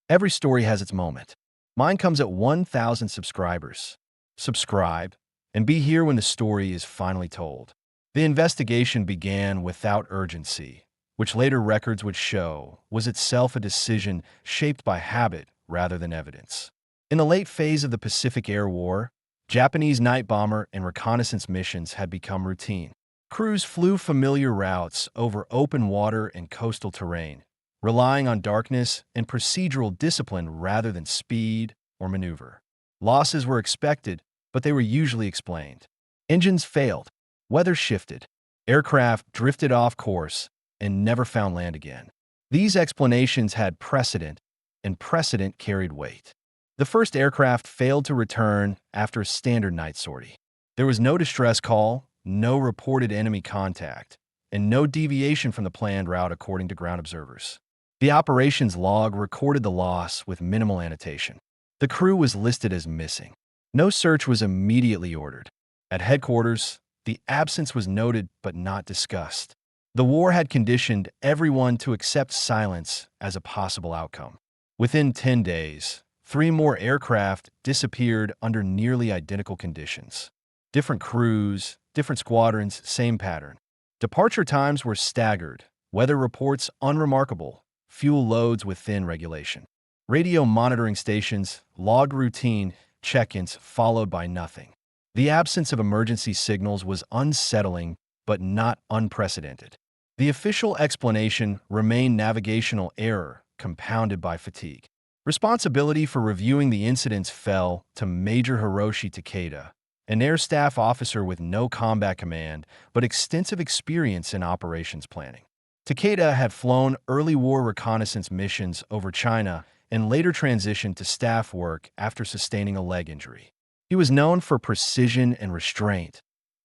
Every story has its moment. Mine comes at 1,000 subscribers. Subscribe and be here when the story is finally told. The investigation began without urgency, which later records would show was itself a decision shaped by habit rather than evidence. In the late phase of the Pacific Air War, Japanese night bomber and reconnaissance missions had become routine. Crews flew familiar routes over open water and coastal terrain, relying on darkness and procedural discipline rather than speed or maneuver. Losses were expected, but they were usually explained. Engines failed, weather shifted, aircraft drifted off course, and never found land again. These explanations had precedent, and precedent carried weight. The first aircraft failed to return after a standard night sortie. There was no distress call, no reported enemy contact, and no deviation from the planned route according to ground observers. The operations log recorded the loss with minimal annotation. The crew was listed as missing. No search was immediately ordered. At headquarters, the absence was noted but not discussed. The war had conditioned everyone to accept silence as a possible outcome. Within 10 days, 3 more aircraft disappeared under nearly identical conditions. Different crews, different squadrons, same pattern. Departure times were staggered, weather reports unremarkable, fuel loads within regulation. Radio monitoring stations logged routine check-ins followed by nothing. The absence of emergency signals was unsettling but not unprecedented. The official explanation remained navigational error compounded by fatigue. Responsibility for reviewing the incidents fell to Major Hiroshi Takeda, an air staff officer with no combat command but extensive experience in operations planning. Takeda had flown early war reconnaissance missions over China and later transitioned to staff work after sustaining a leg injury. He was known for precision and restraint,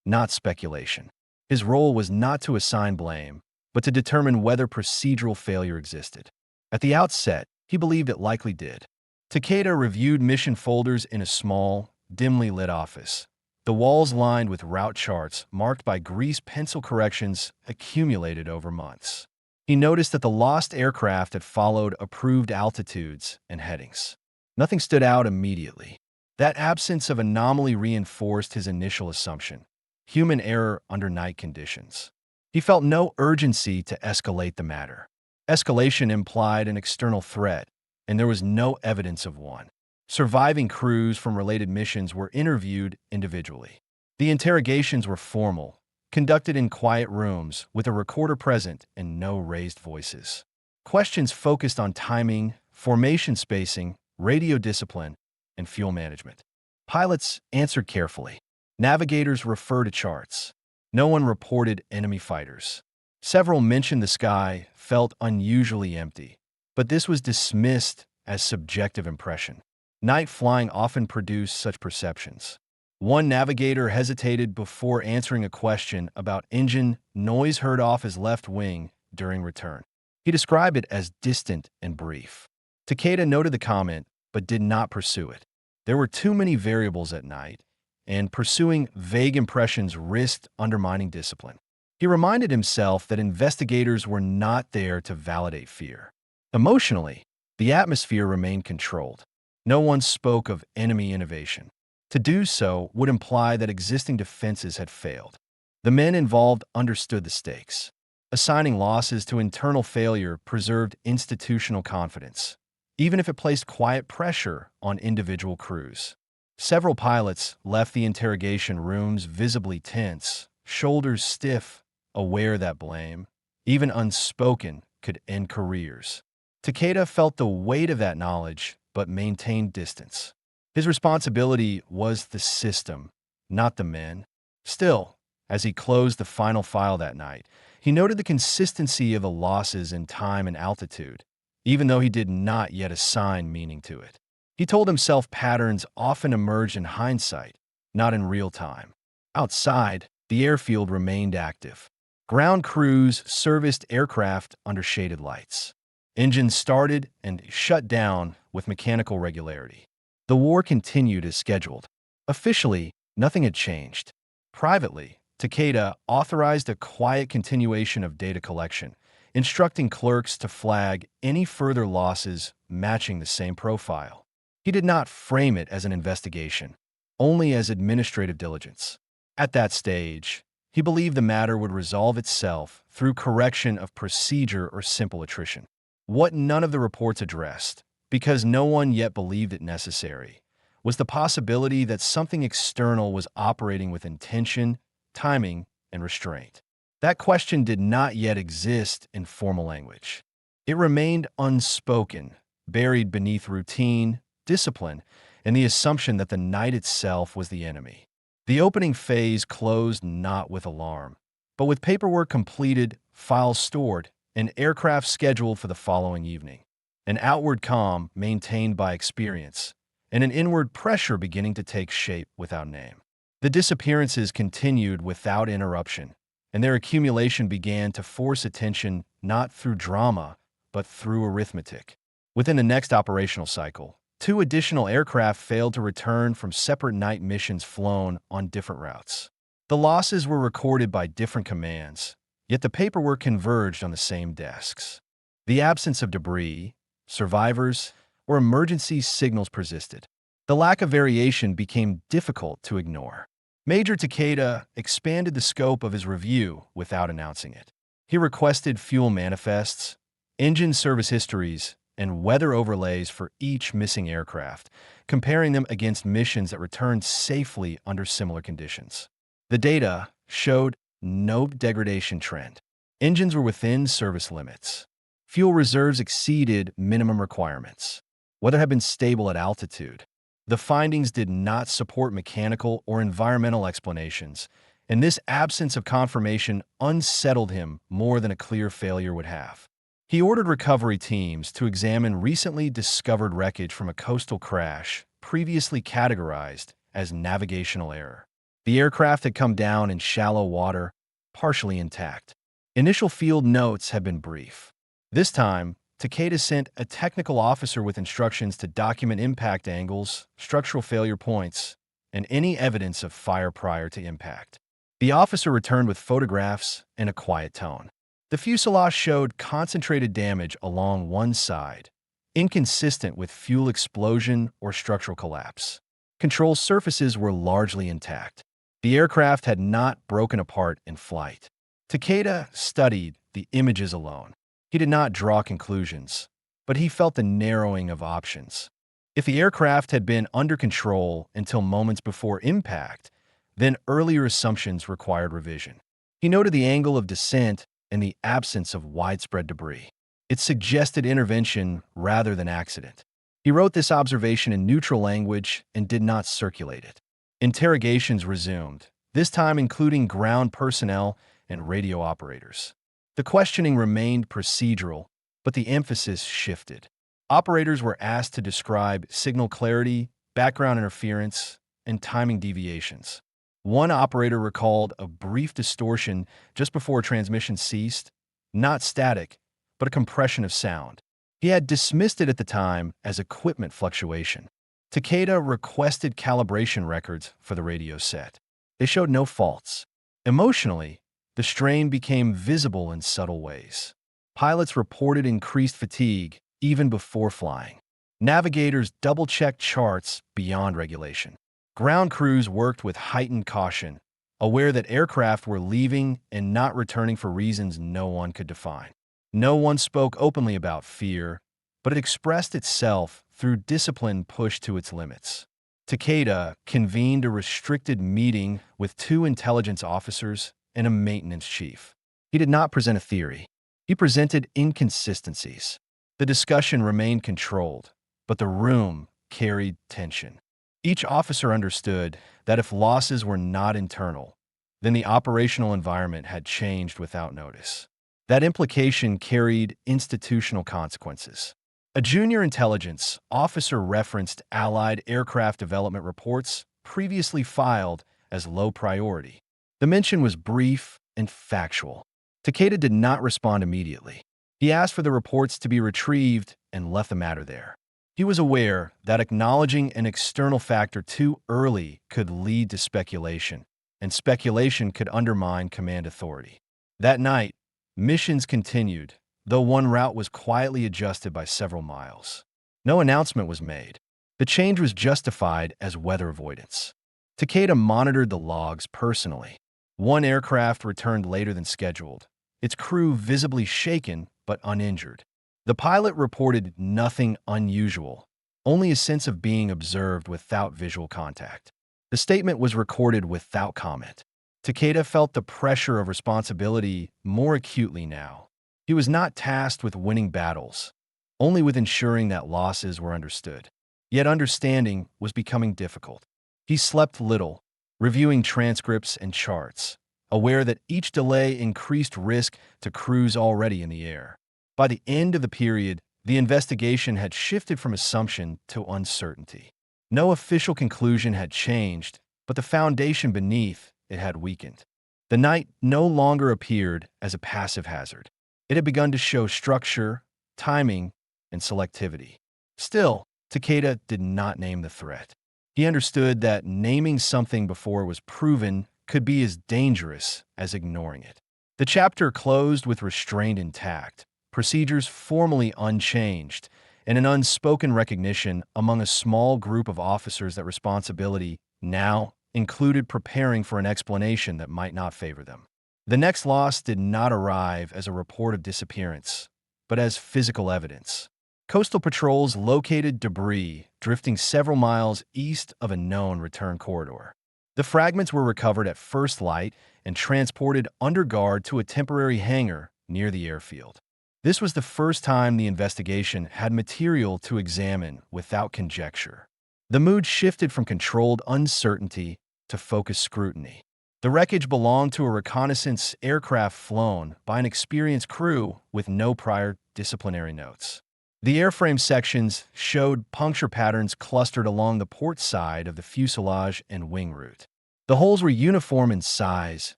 not speculation. His role was not to assign blame, but to determine whether procedural failure existed. At the outset, he believed it likely did. Takeda reviewed mission folders in a small, dimly lit office, the walls lined with route charts marked by grease pencil corrections accumulated over months. He noticed that the lost aircraft had followed approved altitudes and headings. Nothing stood out immediately. That absence of anomaly reinforced his initial assumption: human error under night conditions. He felt no urgency to escalate the matter. Escalation implied an external threat, and there was no evidence of one. Surviving crews from related missions were interviewed individually. The interrogations were formal, conducted in quiet rooms with a recorder present and no raised voices. Questions focused on timing, formation spacing, radio discipline, and fuel management. Pilots answered carefully. Navigators referred to charts. No one reported enemy fighters. Several mentioned the sky felt unusually empty, but this was dismissed as subjective impression. Night flying often produced such perceptions. One navigator hesitated before answering a question about engine noise heard off his left wing during return. He described it as distant and brief. Takeda noted the comment, but did not pursue it. There were too many variables at night, and pursuing vague impressions risked undermining discipline. He reminded himself that investigators were not there to validate fear. Emotionally, the atmosphere remained controlled. No one spoke of enemy innovation. To do so would imply that existing defenses had failed. The men involved understood the stakes. Assigning losses to internal failure preserved institutional confidence, even if it placed quiet pressure on individual crews. Several pilots left the interrogation rooms visibly tense, shoulders stiff, aware that blame, even unspoken, could end careers. Takeda felt the weight of that knowledge, but maintained distance. His responsibility was the system, not the men. Still, as he closed the final file that night, he noted the consistency of the losses in time and altitude, even though he did not yet assign meaning to it. He told himself patterns often emerged in hindsight, not in real time. Outside, the airfield remained active. Ground crews serviced aircraft under shaded lights. Engines started and shut down with mechanical regularity. The war continued as scheduled. Officially, nothing had changed. Privately, Takeda authorized a quiet continuation of data collection, instructing clerks to flag any further losses matching the same profile. He did not frame it as an investigation, only as administrative diligence. At that stage, he believed the matter would resolve itself through correction of procedure or simple attrition. What none of the reports addressed, because no one yet believed it necessary, was the possibility that something external was operating with intention, timing, and restraint. That question did not yet exist in formal language. It remained unspoken, buried beneath routine, discipline, and the assumption that the night itself was the enemy. The opening phase closed not with alarm, but with paperwork completed, files stored, and aircraft scheduled for the following evening. An outward calm maintained by experience, and an inward pressure beginning to take shape without name. The disappearances continued without interruption, and their accumulation began to force attention not through drama, but through arithmetic. Within the next operational cycle, 2 additional aircraft failed to return from separate night missions flown on different routes. The losses were recorded by different commands, yet the paperwork converged on the same desks. The absence of debris, survivors, or emergency signals persisted. The lack of variation became difficult to ignore. Major Takeda expanded the scope of his review without announcing it. He requested fuel manifests, engine service histories, and weather overlays for each missing aircraft, comparing them against missions that returned safely under similar conditions. The data showed no degradation trend. Engines were within service limits. Fuel reserves exceeded minimum requirements. Weather had been stable at altitude. The findings did not support mechanical or environmental explanations, and this absence of confirmation unsettled him more than a clear failure would have. He ordered recovery teams to examine recently discovered wreckage from a coastal crash previously categorized as navigational error. The aircraft had come down in shallow water, partially intact. Initial field notes had been brief. This time, Takeda sent a technical officer with instructions to document impact angles, structural failure points, and any evidence of fire prior to impact. The officer returned with photographs and a quiet tone. The fuselage showed concentrated damage along one side, inconsistent with fuel explosion or structural collapse. Control surfaces were largely intact. The aircraft had not broken apart in flight. Takeda studied the images alone. He did not draw conclusions, but he felt the narrowing of options. If the aircraft had been under control until moments before impact, then earlier assumptions required revision. He noted the angle of descent and the absence of widespread debris. It suggested intervention rather than accident. He wrote this observation in neutral language and did not circulate it. Interrogations resumed, this time including ground personnel and radio operators. The questioning remained procedural, but the emphasis shifted. Operators were asked to describe signal clarity, background interference, and timing deviations. One operator recalled a brief distortion just before transmission ceased, not static, but a compression of sound. He had dismissed it at the time as equipment fluctuation. Takeda requested calibration records for the radio set. They showed no faults. Emotionally, the strain became visible in subtle ways. Pilots reported increased fatigue even before flying. Navigators double-checked charts beyond regulation. Ground crews worked with heightened caution, aware that aircraft were leaving and not returning for reasons no one could define. No one spoke openly about fear, but it expressed itself through discipline pushed to its limits. Takeda convened a restricted meeting with 2 intelligence officers and a maintenance chief. He did not present a theory. He presented inconsistencies. The discussion remained controlled, but the room carried tension. Each officer understood that if losses were not internal, then the operational environment had changed without notice. That implication carried institutional consequences. A junior intelligence officer referenced Allied aircraft development reports previously filed as low priority. The mention was brief and factual. Takeda did not respond immediately. He asked for the reports to be retrieved and left the matter there. He was aware that acknowledging an external factor too early could lead to speculation, and speculation could undermine command authority. That night, missions continued, though one route was quietly adjusted by several miles. No announcement was made. The change was justified as weather avoidance. Takeda monitored the logs personally. One aircraft returned later than scheduled, its crew visibly shaken but uninjured. The pilot reported nothing unusual, only a sense of being observed without visual contact. The statement was recorded without comment. Takeda felt the pressure of responsibility more acutely now. He was not tasked with winning battles, only with ensuring that losses were understood. Yet understanding was becoming difficult. He slept little, reviewing transcripts and charts, aware that each delay increased risk to crews already in the air. By the end of the period, the investigation had shifted from assumption to uncertainty. No official conclusion had changed, but the foundation beneath it had weakened. The night no longer appeared as a passive hazard. It had begun to show structure, timing, and selectivity. Still, Takeda did not name the threat. He understood that naming something before it was proven could be as dangerous as ignoring it. The chapter closed with restraint intact, procedures formally unchanged, and an unspoken recognition among a small group of officers that responsibility now included preparing for an explanation that might not favor them. The next loss did not arrive as a report of disappearance, but as physical evidence. Coastal patrols located debris drifting several miles east of a known return corridor. The fragments were recovered at first light and transported under guard to a temporary hangar near the airfield. This was the first time the investigation had material to examine without conjecture. The mood shifted from controlled uncertainty to focused scrutiny. The wreckage belonged to a reconnaissance aircraft flown by an experienced crew with no prior disciplinary notes. The airframe sections showed puncture patterns clustered along the port side of the fuselage and wing root. The holes were uniform in size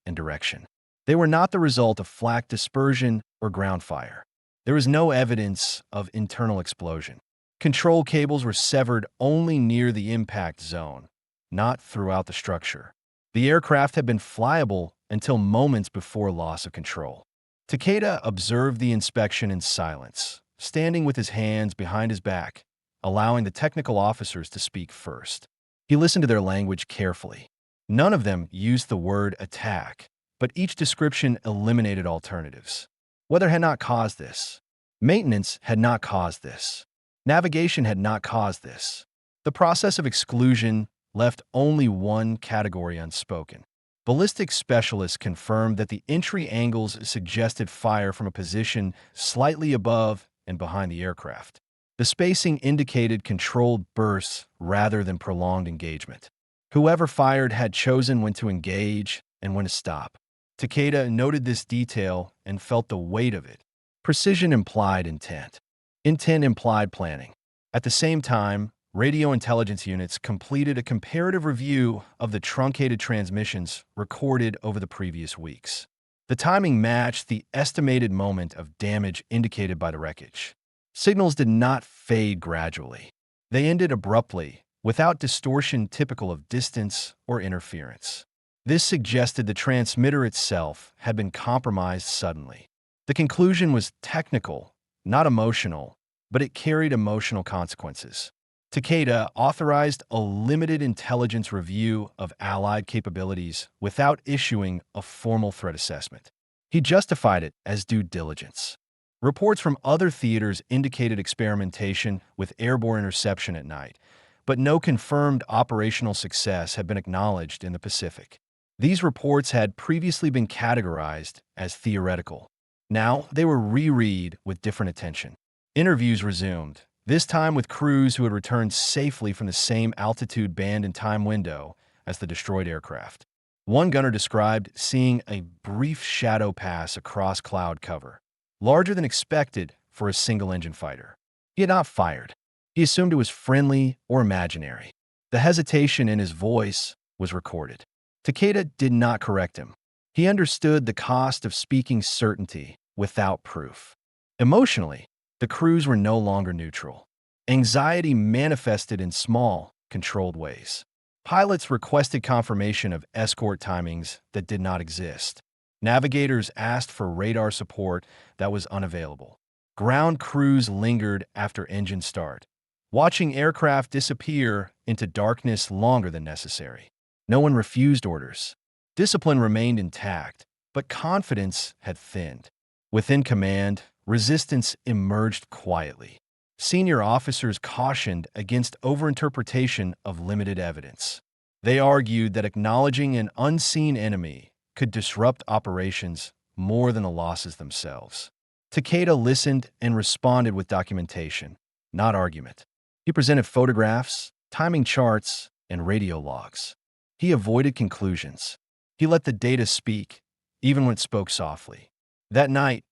and direction. They were not the result of flak dispersion or ground fire. There was no evidence of internal explosion. Control cables were severed only near the impact zone, not throughout the structure. The aircraft had been flyable until moments before loss of control. Takeda observed the inspection in silence, standing with his hands behind his back, allowing the technical officers to speak first. He listened to their language carefully. None of them used the word attack, but each description eliminated alternatives. Weather had not caused this. Maintenance had not caused this. Navigation had not caused this. The process of exclusion left only one category unspoken. Ballistic specialists confirmed that the entry angles suggested fire from a position slightly above and behind the aircraft. The spacing indicated controlled bursts rather than prolonged engagement. Whoever fired had chosen when to engage and when to stop. Takeda noted this detail and felt the weight of it. Precision implied intent. Intent implied planning. At the same time, radio intelligence units completed a comparative review of the truncated transmissions recorded over the previous weeks. The timing matched the estimated moment of damage indicated by the wreckage. Signals did not fade gradually. They ended abruptly, without distortion typical of distance or interference. This suggested the transmitter itself had been compromised suddenly. The conclusion was technical, not emotional, but it carried emotional consequences. Takeda authorized a limited intelligence review of Allied capabilities without issuing a formal threat assessment. He justified it as due diligence. Reports from other theaters indicated experimentation with airborne interception at night, but no confirmed operational success had been acknowledged in the Pacific. These reports had previously been categorized as theoretical. Now they were reread with different attention. Interviews resumed, this time with crews who had returned safely from the same altitude band and time window as the destroyed aircraft. One gunner described seeing a brief shadow pass across cloud cover, larger than expected for a single-engine fighter. He had not fired. He assumed it was friendly or imaginary. The hesitation in his voice was recorded. Takeda did not correct him. He understood the cost of speaking certainty without proof. Emotionally, the crews were no longer neutral. Anxiety manifested in small, controlled ways. Pilots requested confirmation of escort timings that did not exist. Navigators asked for radar support that was unavailable. Ground crews lingered after engine start, watching aircraft disappear into darkness longer than necessary. No one refused orders. Discipline remained intact, but confidence had thinned. Within command, resistance emerged quietly. Senior officers cautioned against overinterpretation of limited evidence. They argued that acknowledging an unseen enemy could disrupt operations more than the losses themselves. Takeda listened and responded with documentation, not argument. He presented photographs, timing charts, and radio logs. He avoided conclusions. He let the data speak, even when it spoke softly. That night,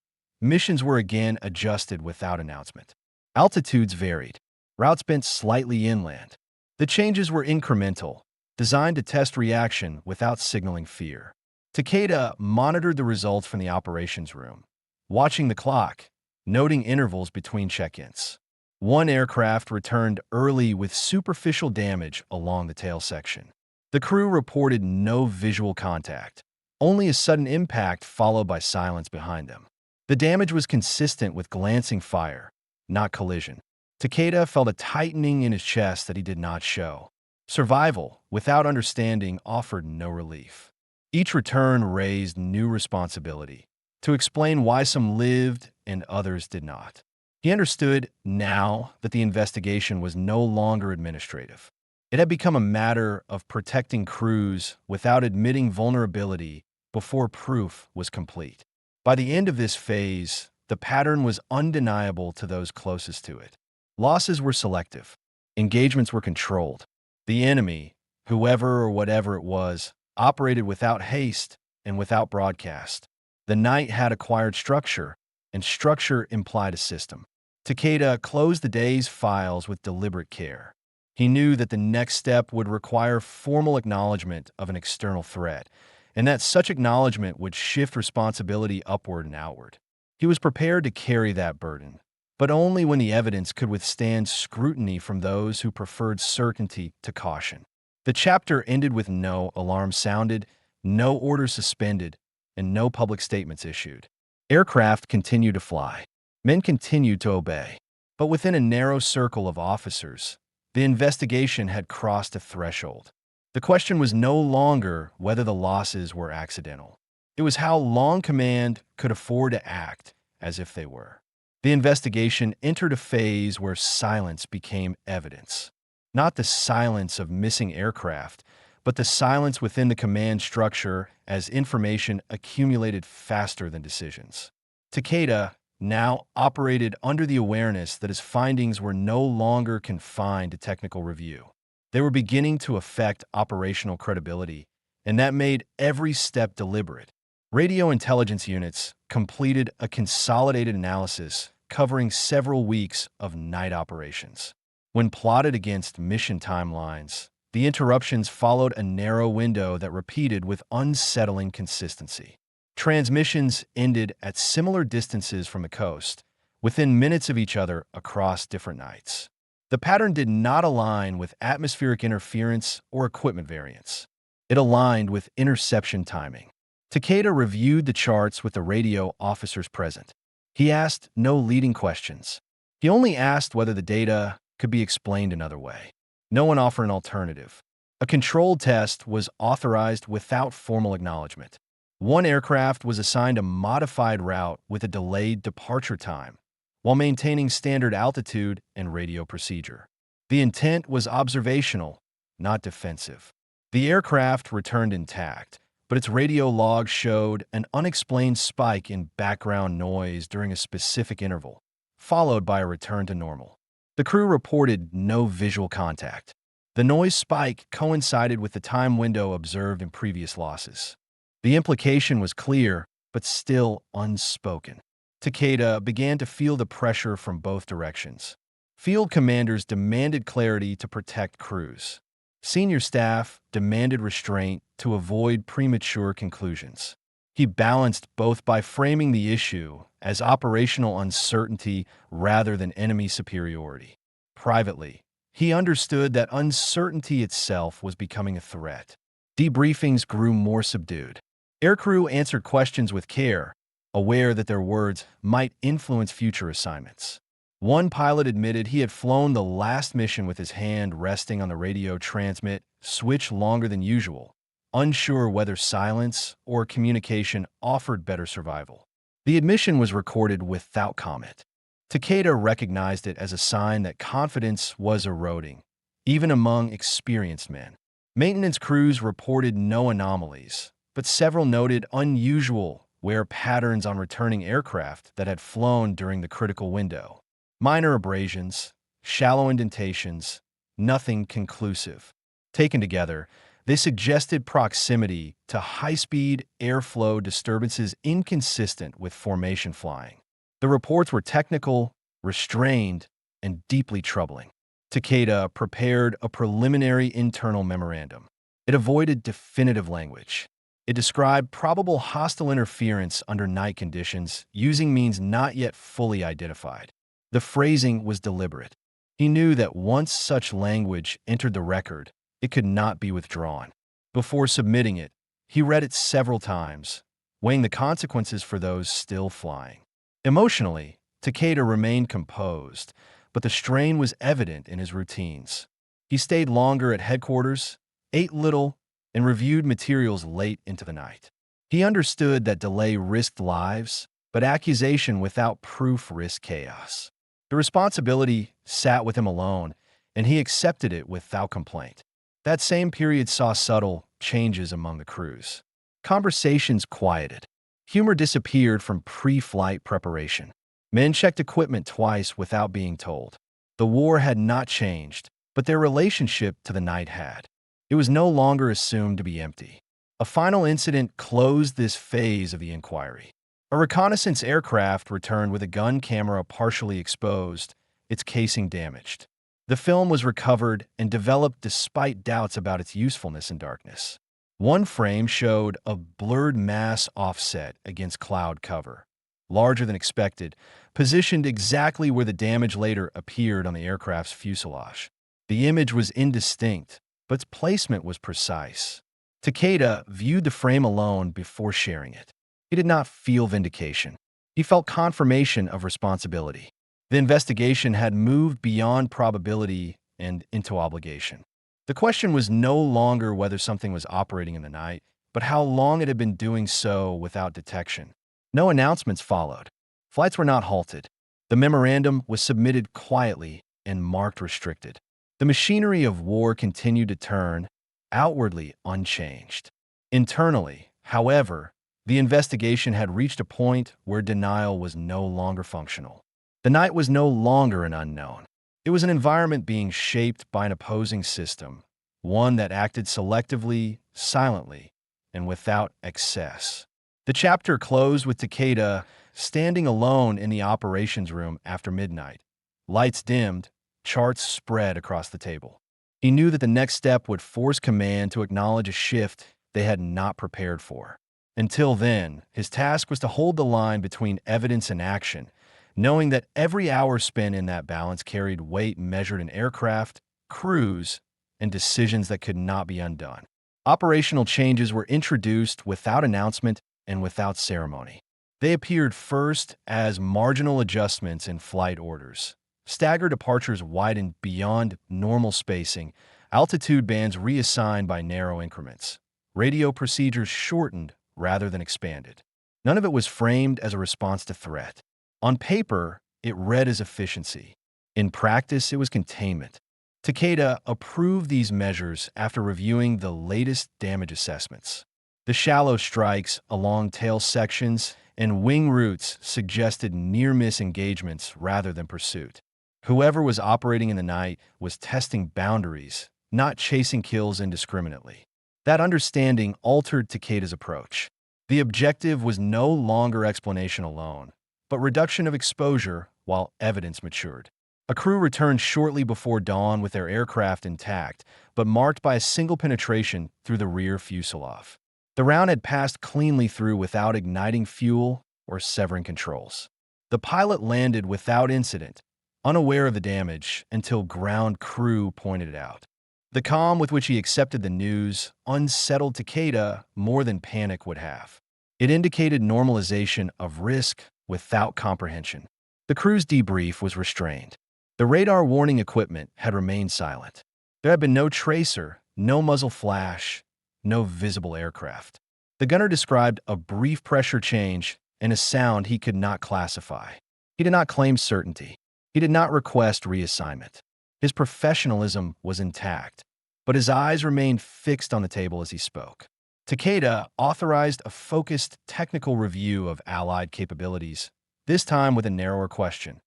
missions were again adjusted without announcement. Altitudes varied. Routes bent slightly inland. The changes were incremental, designed to test reaction without signaling fear. Takeda monitored the results from the operations room, watching the clock, noting intervals between check-ins. One aircraft returned early with superficial damage along the tail section. The crew reported no visual contact, only a sudden impact followed by silence behind them. The damage was consistent with glancing fire, not collision. Takeda felt a tightening in his chest that he did not show. Survival, without understanding, offered no relief. Each return raised new responsibility to explain why some lived and others did not. He understood now that the investigation was no longer administrative. It had become a matter of protecting crews without admitting vulnerability before proof was complete. By the end of this phase, the pattern was undeniable to those closest to it. Losses were selective. Engagements were controlled. The enemy, whoever or whatever it was, operated without haste and without broadcast. The night had acquired structure, and structure implied a system. Takeda closed the day's files with deliberate care. He knew that the next step would require formal acknowledgement of an external threat, and that such acknowledgement would shift responsibility upward and outward. He was prepared to carry that burden, but only when the evidence could withstand scrutiny from those who preferred certainty to caution. The chapter ended with no alarm sounded, no orders suspended, and no public statements issued. Aircraft continued to fly. Men continued to obey. But within a narrow circle of officers, the investigation had crossed a threshold. The question was no longer whether the losses were accidental. It was how long command could afford to act as if they were. The investigation entered a phase where silence became evidence. Not the silence of missing aircraft, but the silence within the command structure as information accumulated faster than decisions. Takeda now operated under the awareness that his findings were no longer confined to technical review. They were beginning to affect operational credibility, and that made every step deliberate. Radio intelligence units completed a consolidated analysis covering several weeks of night operations. When plotted against mission timelines, the interruptions followed a narrow window that repeated with unsettling consistency. Transmissions ended at similar distances from the coast, within minutes of each other across different nights. The pattern did not align with atmospheric interference or equipment variance. It aligned with interception timing. Takeda reviewed the charts with the radio officers present. He asked no leading questions. He only asked whether the data could be explained another way. No one offered an alternative. A controlled test was authorized without formal acknowledgement. One aircraft was assigned a modified route with a delayed departure time, while maintaining standard altitude and radio procedure. The intent was observational, not defensive. The aircraft returned intact, but its radio log showed an unexplained spike in background noise during a specific interval, followed by a return to normal. The crew reported no visual contact. The noise spike coincided with the time window observed in previous losses. The implication was clear, but still unspoken. Takeda began to feel the pressure from both directions. Field commanders demanded clarity to protect crews. Senior staff demanded restraint to avoid premature conclusions. He balanced both by framing the issue as operational uncertainty rather than enemy superiority. Privately, he understood that uncertainty itself was becoming a threat. Debriefings grew more subdued. Aircrew answered questions with care, aware that their words might influence future assignments. One pilot admitted he had flown the last mission with his hand resting on the radio transmit switch longer than usual, unsure whether silence or communication offered better survival. The admission was recorded without comment. Takeda recognized it as a sign that confidence was eroding, even among experienced men. Maintenance crews reported no anomalies, but several noted unusual wear patterns on returning aircraft that had flown during the critical window. Minor abrasions, shallow indentations, nothing conclusive. Taken together, they suggested proximity to high-speed airflow disturbances inconsistent with formation flying. The reports were technical, restrained, and deeply troubling. Takeda prepared a preliminary internal memorandum. It avoided definitive language. It described probable hostile interference under night conditions using means not yet fully identified. The phrasing was deliberate. He knew that once such language entered the record, it could not be withdrawn. Before submitting it, he read it several times, weighing the consequences for those still flying. Emotionally, Takeda remained composed, but the strain was evident in his routines. He stayed longer at headquarters, ate little, and reviewed materials late into the night. He understood that delay risked lives, but accusation without proof risked chaos. The responsibility sat with him alone, and he accepted it without complaint. That same period saw subtle changes among the crews. Conversations quieted. Humor disappeared from pre-flight preparation. Men checked equipment twice without being told. The war had not changed, but their relationship to the night had. It was no longer assumed to be empty. A final incident closed this phase of the inquiry. A reconnaissance aircraft returned with a gun camera partially exposed, its casing damaged. The film was recovered and developed despite doubts about its usefulness in darkness. One frame showed a blurred mass offset against cloud cover, larger than expected, positioned exactly where the damage later appeared on the aircraft's fuselage. The image was indistinct, but its placement was precise. Takeda viewed the frame alone before sharing it. He did not feel vindication. He felt confirmation of responsibility. The investigation had moved beyond probability and into obligation. The question was no longer whether something was operating in the night, but how long it had been doing so without detection. No announcements followed. Flights were not halted. The memorandum was submitted quietly and marked restricted. The machinery of war continued to turn, outwardly unchanged. Internally, however, the investigation had reached a point where denial was no longer functional. The night was no longer an unknown. It was an environment being shaped by an opposing system, one that acted selectively, silently, and without excess. The chapter closed with Takeda standing alone in the operations room after midnight. Lights dimmed, charts spread across the table. He knew that the next step would force command to acknowledge a shift they had not prepared for. Until then, his task was to hold the line between evidence and action, knowing that every hour spent in that balance carried weight measured in aircraft, crews, and decisions that could not be undone. Operational changes were introduced without announcement and without ceremony. They appeared first as marginal adjustments in flight orders. Staggered departures widened beyond normal spacing, altitude bands reassigned by narrow increments. Radio procedures shortened rather than expanded. None of it was framed as a response to threat. On paper, it read as efficiency. In practice, it was containment. Takeda approved these measures after reviewing the latest damage assessments. The shallow strikes along tail sections and wing routes suggested near-miss engagements rather than pursuit. Whoever was operating in the night was testing boundaries, not chasing kills indiscriminately. That understanding altered Takeda's approach. The objective was no longer explanation alone, but reduction of exposure while evidence matured. A crew returned shortly before dawn with their aircraft intact, but marked by a single penetration through the rear fuselage. The round had passed cleanly through without igniting fuel or severing controls. The pilot landed without incident, unaware of the damage, until ground crew pointed it out. The calm with which he accepted the news unsettled Takeda more than panic would have. It indicated normalization of risk without comprehension. The crew's debrief was restrained. The radar warning equipment had remained silent. There had been no tracer, no muzzle flash, no visible aircraft. The gunner described a brief pressure change and a sound he could not classify. He did not claim certainty. He did not request reassignment. His professionalism was intact, but his eyes remained fixed on the table as he spoke. Takeda authorized a focused technical review of Allied capabilities, this time with a narrower question.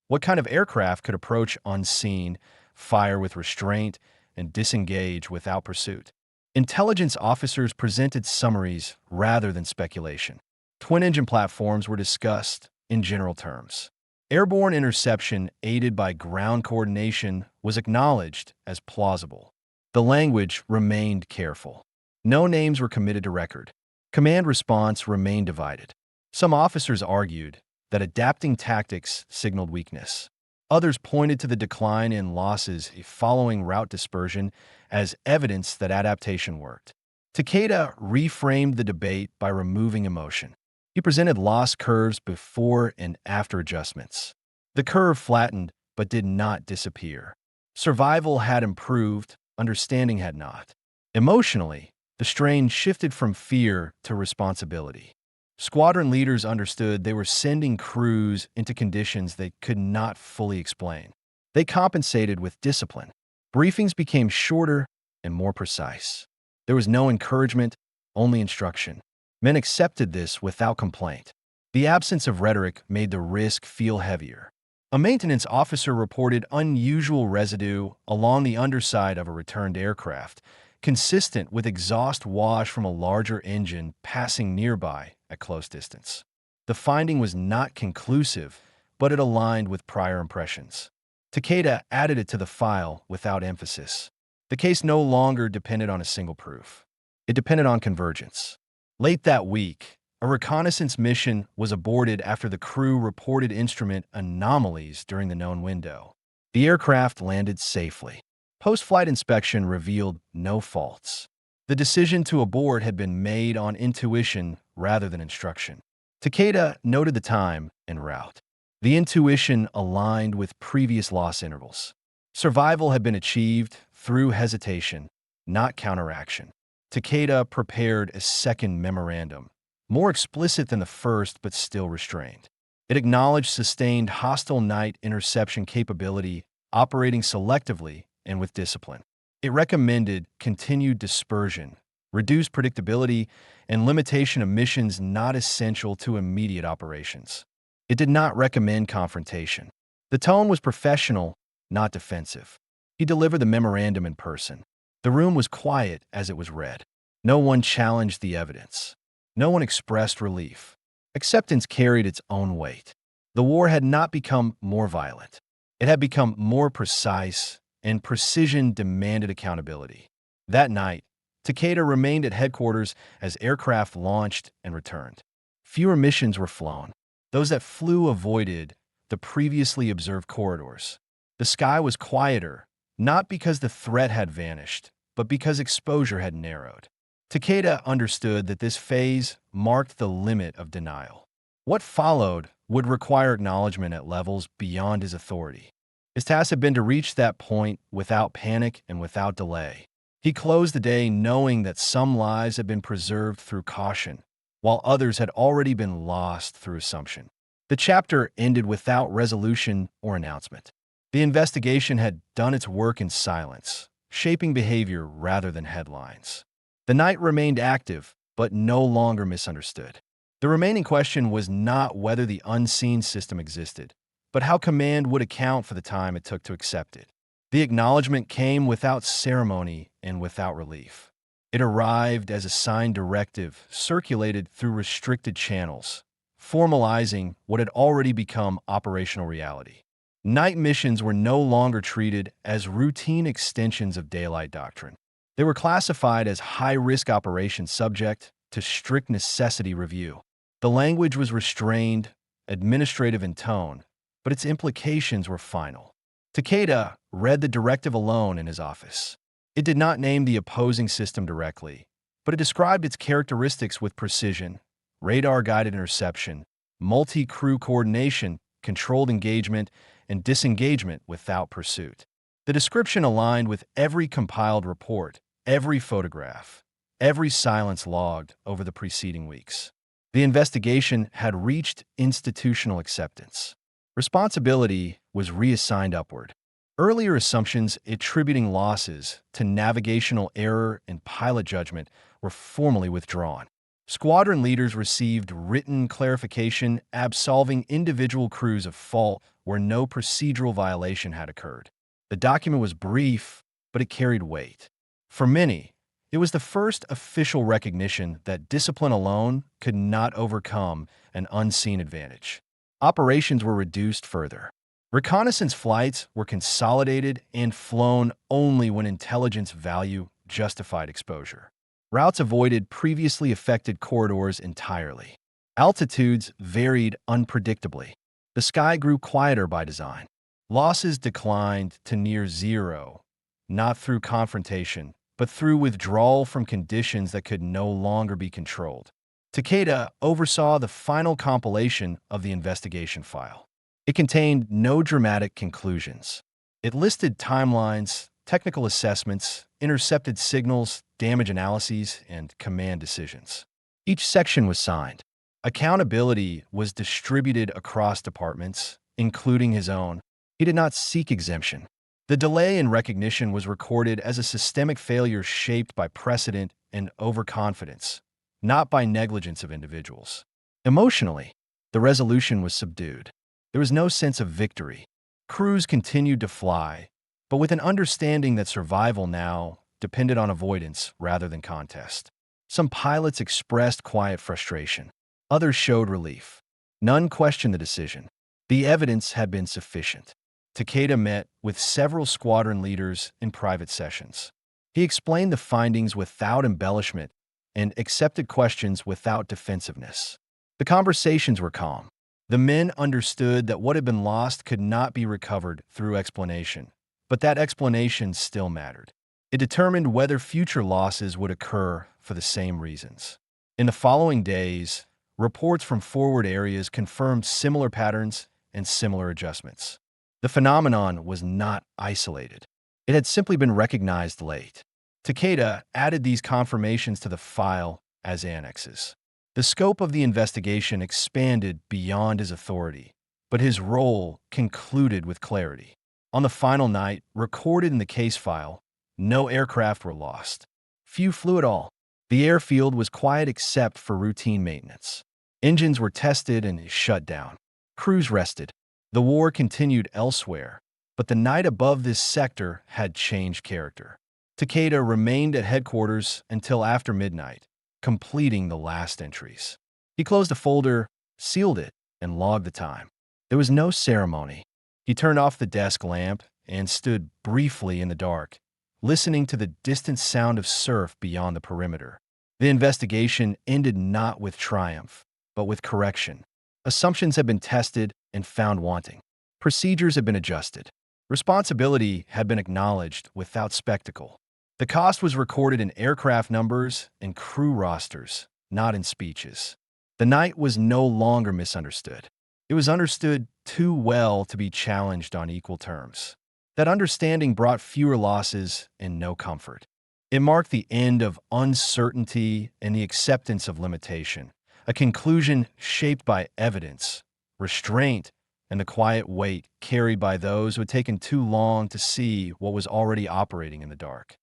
What kind of aircraft could approach unseen, fire with restraint, and disengage without pursuit? Intelligence officers presented summaries rather than speculation. Twin-engine platforms were discussed in general terms. Airborne interception aided by ground coordination was acknowledged as plausible. The language remained careful. No names were committed to record. Command response remained divided. Some officers argued that adapting tactics signaled weakness. Others pointed to the decline in losses following route dispersion as evidence that adaptation worked. Takeda reframed the debate by removing emotion. He presented loss curves before and after adjustments. The curve flattened but did not disappear. Survival had improved, understanding had not. Emotionally, the strain shifted from fear to responsibility. Squadron leaders understood they were sending crews into conditions they could not fully explain. They compensated with discipline. Briefings became shorter and more precise. There was no encouragement, only instruction. Men accepted this without complaint. The absence of rhetoric made the risk feel heavier. A maintenance officer reported unusual residue along the underside of a returned aircraft, consistent with exhaust wash from a larger engine passing nearby at close distance. The finding was not conclusive, but it aligned with prior impressions. Takeda added it to the file without emphasis. The case no longer depended on a single proof. It depended on convergence. Late that week, a reconnaissance mission was aborted after the crew reported instrument anomalies during the known window. The aircraft landed safely. Post-flight inspection revealed no faults. The decision to abort had been made on intuition rather than instruction. Takeda noted the time and route. The intuition aligned with previous loss intervals. Survival had been achieved through hesitation, not counteraction. Takeda prepared a second memorandum, more explicit than the first but still restrained. It acknowledged sustained hostile night interception capability, operating selectively and with discipline. It recommended continued dispersion, reduced predictability, and limitation of missions not essential to immediate operations. It did not recommend confrontation. The tone was professional, not defensive. He delivered the memorandum in person. The room was quiet as it was read. No one challenged the evidence. No one expressed relief. Acceptance carried its own weight. The war had not become more violent. It had become more precise, and precision demanded accountability. That night, Takeda remained at headquarters as aircraft launched and returned. Fewer missions were flown. Those that flew avoided the previously observed corridors. The sky was quieter, not because the threat had vanished, but because exposure had narrowed. Takeda understood that this phase marked the limit of denial. What followed would require acknowledgement at levels beyond his authority. His task had been to reach that point without panic and without delay. He closed the day knowing that some lives had been preserved through caution, while others had already been lost through assumption. The chapter ended without resolution or announcement. The investigation had done its work in silence, shaping behavior rather than headlines. The night remained active, but no longer misunderstood. The remaining question was not whether the unseen system existed, but how command would account for the time it took to accept it. The acknowledgement came without ceremony and without relief. It arrived as a signed directive circulated through restricted channels, formalizing what had already become operational reality. Night missions were no longer treated as routine extensions of daylight doctrine. They were classified as high-risk operations subject to strict necessity review. The language was restrained, administrative in tone, but its implications were final. Takeda read the directive alone in his office. It did not name the opposing system directly, but it described its characteristics with precision: radar-guided interception, multi-crew coordination, controlled engagement, and disengagement without pursuit. The description aligned with every compiled report, every photograph, every silence logged over the preceding weeks. The investigation had reached institutional acceptance. Responsibility was reassigned upward. Earlier assumptions attributing losses to navigational error and pilot judgment were formally withdrawn. Squadron leaders received written clarification absolving individual crews of fault where no procedural violation had occurred. The document was brief, but it carried weight. For many, it was the first official recognition that discipline alone could not overcome an unseen advantage. Operations were reduced further. Reconnaissance flights were consolidated and flown only when intelligence value justified exposure. Routes avoided previously affected corridors entirely. Altitudes varied unpredictably. The sky grew quieter by design. Losses declined to near zero, not through confrontation, but through withdrawal from conditions that could no longer be controlled. Takeda oversaw the final compilation of the investigation file. It contained no dramatic conclusions. It listed timelines, technical assessments, intercepted signals, damage analyses, and command decisions. Each section was signed. Accountability was distributed across departments, including his own. He did not seek exemption. The delay in recognition was recorded as a systemic failure shaped by precedent and overconfidence, not by negligence of individuals. Emotionally, the resolution was subdued. There was no sense of victory. Crews continued to fly, but with an understanding that survival now depended on avoidance rather than contest. Some pilots expressed quiet frustration. Others showed relief. None questioned the decision. The evidence had been sufficient. Takeda met with several squadron leaders in private sessions. He explained the findings without embellishment and accepted questions without defensiveness. The conversations were calm. The men understood that what had been lost could not be recovered through explanation, but that explanation still mattered. It determined whether future losses would occur for the same reasons. In the following days, reports from forward areas confirmed similar patterns and similar adjustments. The phenomenon was not isolated. It had simply been recognized late. Takeda added these confirmations to the file as annexes. The scope of the investigation expanded beyond his authority, but his role concluded with clarity. On the final night, recorded in the case file, no aircraft were lost. Few flew at all. The airfield was quiet except for routine maintenance. Engines were tested and shut down. Crews rested. The war continued elsewhere, but the night above this sector had changed character. Takeda remained at headquarters until after midnight, completing the last entries. He closed a folder, sealed it, and logged the time. There was no ceremony. He turned off the desk lamp and stood briefly in the dark, listening to the distant sound of surf beyond the perimeter. The investigation ended not with triumph, but with correction. Assumptions had been tested and found wanting. Procedures had been adjusted. Responsibility had been acknowledged without spectacle. The cost was recorded in aircraft numbers and crew rosters, not in speeches. The night was no longer misunderstood. It was understood too well to be challenged on equal terms. That understanding brought fewer losses and no comfort. It marked the end of uncertainty and the acceptance of limitation, a conclusion shaped by evidence, restraint, and the quiet weight carried by those who had taken too long to see what was already operating in the dark.